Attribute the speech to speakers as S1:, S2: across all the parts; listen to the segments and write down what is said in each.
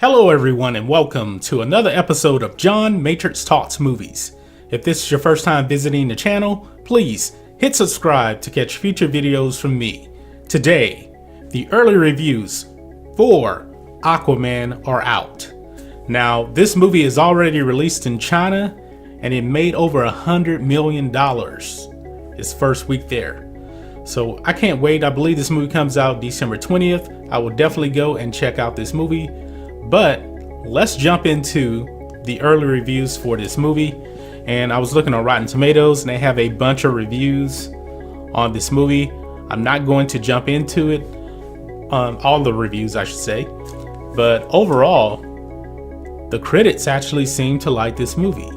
S1: Hello everyone and welcome to another episode of John Matrixx Talks Movies. If this is your first time visiting the channel, please hit subscribe to catch future videos from me. Today, the early reviews for Aquaman are out. Now, this movie is already released in China and it made over $100 million its first week there. So I can't wait. I believe this movie comes out December 20th. I will definitely go and check out this movie. But let's jump into the early reviews for this movie. And I was looking on Rotten Tomatoes and they have a bunch of reviews on this movie. I'm not going to jump into it, all the reviews I should say. But overall, the critics actually seem to like this movie.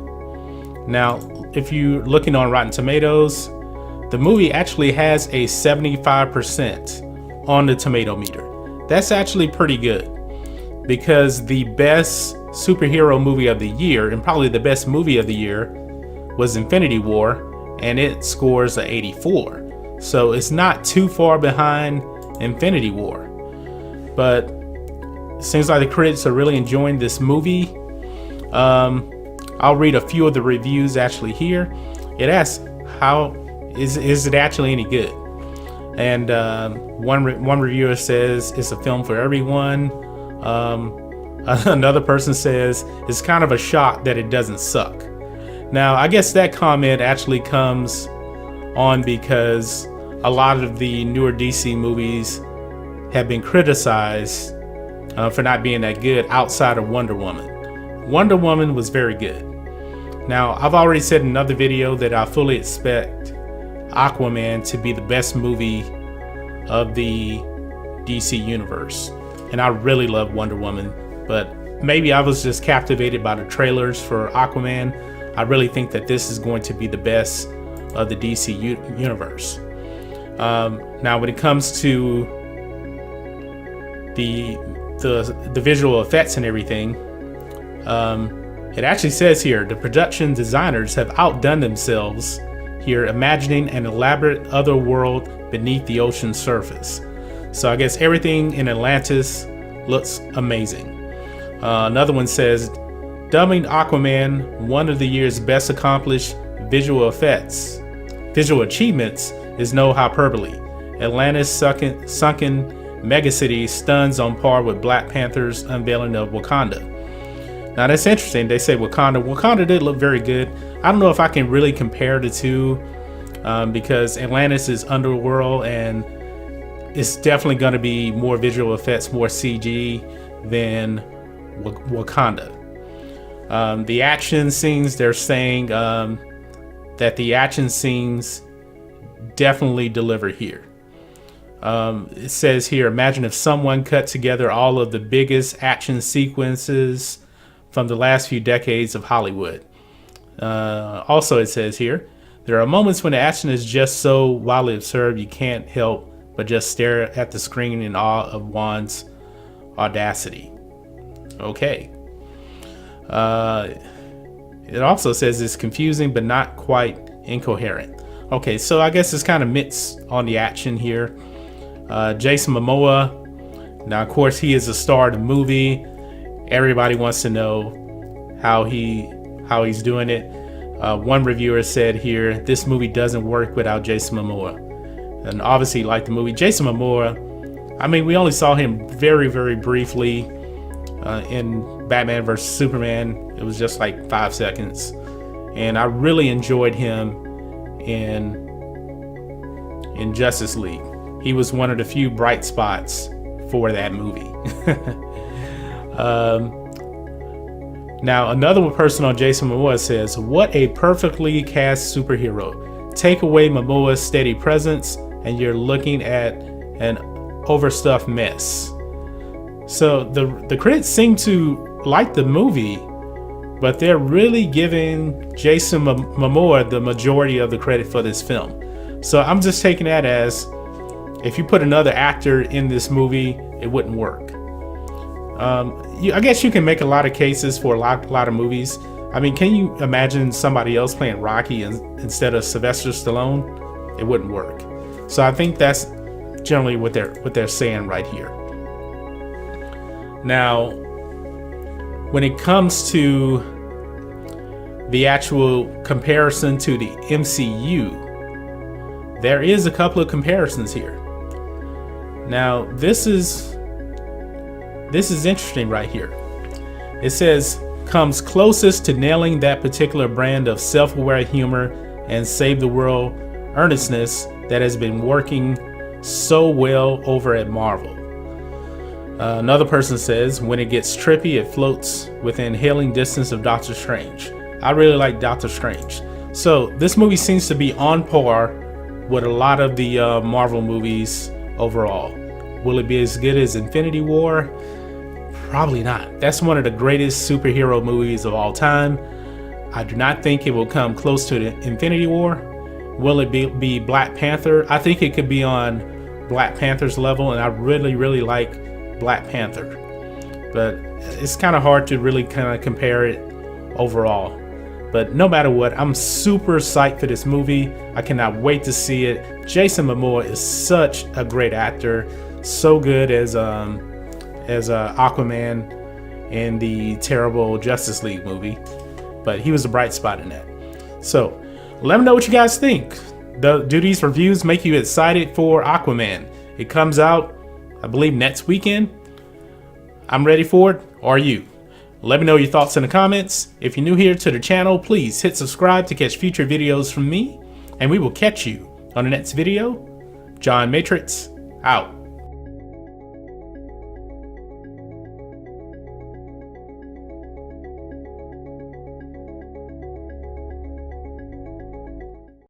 S1: Now, if you're looking on Rotten Tomatoes, the movie actually has a 75% on the tomato meter. That's actually pretty good, because the best superhero movie of the year, and probably the best movie of the year, was Infinity War, and it scores a 84. So it's not too far behind Infinity War. But it seems like the critics are really enjoying this movie. I'll read a few of the reviews actually here. It asks, how is it actually any good? And one reviewer says it's a film for everyone. Another person says it's kind of a shock that it doesn't suck. Now, I guess that comment actually comes on because a lot of the newer DC movies have been criticized for not being that good outside of Wonder Woman. Wonder Woman was very good. Now, I've already said in another video that I fully expect Aquaman to be the best movie of the DC universe. And I really love Wonder Woman, but maybe I was just captivated by the trailers for Aquaman. I really think that this is going to be the best of the DC universe. Now, when it comes to the visual effects and everything, it actually says here, the production designers have outdone themselves here, imagining an elaborate other world beneath the ocean surface. So I guess everything in Atlantis looks amazing. Another one says, dubbing Aquaman one of the year's best accomplished visual achievements is no hyperbole. Atlantis' sunken megacity stuns on par with Black Panther's unveiling of Wakanda. Now that's interesting. They say Wakanda did look very good. I don't know if I can really compare the two, because Atlantis is underworld and it's definitely going to be more visual effects, more CG than Wakanda. The action scenes, they're saying that the action scenes definitely deliver here. It says here, imagine if someone cut together all of the biggest action sequences from the last few decades of Hollywood. Also, it says here, there are moments when the action is just so wildly absurd you can't help but just stare at the screen in awe of Wan's audacity. Okay. It also says it's confusing but not quite incoherent. Okay, so I guess it's kind of mixed on the action here. Jason Momoa, now of course he is a star of the movie. Everybody wants to know how he's doing it. One reviewer said here, this movie doesn't work without Jason Momoa. And obviously, like the movie, Jason Momoa, I mean, we only saw him very, very briefly in Batman vs. Superman. It was just like 5 seconds. And I really enjoyed him in Justice League. He was one of the few bright spots for that movie. Now, another person on Jason Momoa says, what a perfectly cast superhero. Take away Momoa's steady presence and you're looking at an overstuffed mess. So the critics seem to like the movie, but they're really giving Jason Momoa the majority of the credit for this film. So I'm just taking that as, if you put another actor in this movie, it wouldn't work. I guess you can make a lot of cases for a lot of movies. I mean, can you imagine somebody else playing Rocky instead of Sylvester Stallone? It wouldn't work. So I think that's generally what they're saying right here. Now, when it comes to the actual comparison to the MCU, there is a couple of comparisons here. Now, this is interesting right here. It says, comes closest to nailing that particular brand of self-aware humor and save the world earnestness that has been working so well over at Marvel. Another person says, when it gets trippy, it floats within hailing distance of Doctor Strange. I really like Doctor Strange. So this movie seems to be on par with a lot of the Marvel movies overall. Will it be as good as Infinity War? Probably not. That's one of the greatest superhero movies of all time. I do not think it will come close to the Infinity War. Will it be Black Panther? I think it could be on Black Panther's level, and I really like Black Panther. But it's kind of hard to really kind of compare it overall. But no matter what, I'm super psyched for this movie. I cannot wait to see it. Jason Momoa is such a great actor, so good as Aquaman in the terrible Justice League movie. But he was a bright spot in that. So let me know what you guys think. Do these reviews make you excited for Aquaman? It comes out, I believe, next weekend. I'm ready for it. Are you? Let me know your thoughts in the comments. If you're new here to the channel, please hit subscribe to catch future videos from me. And we will catch you on the next video. John Matrixx, out.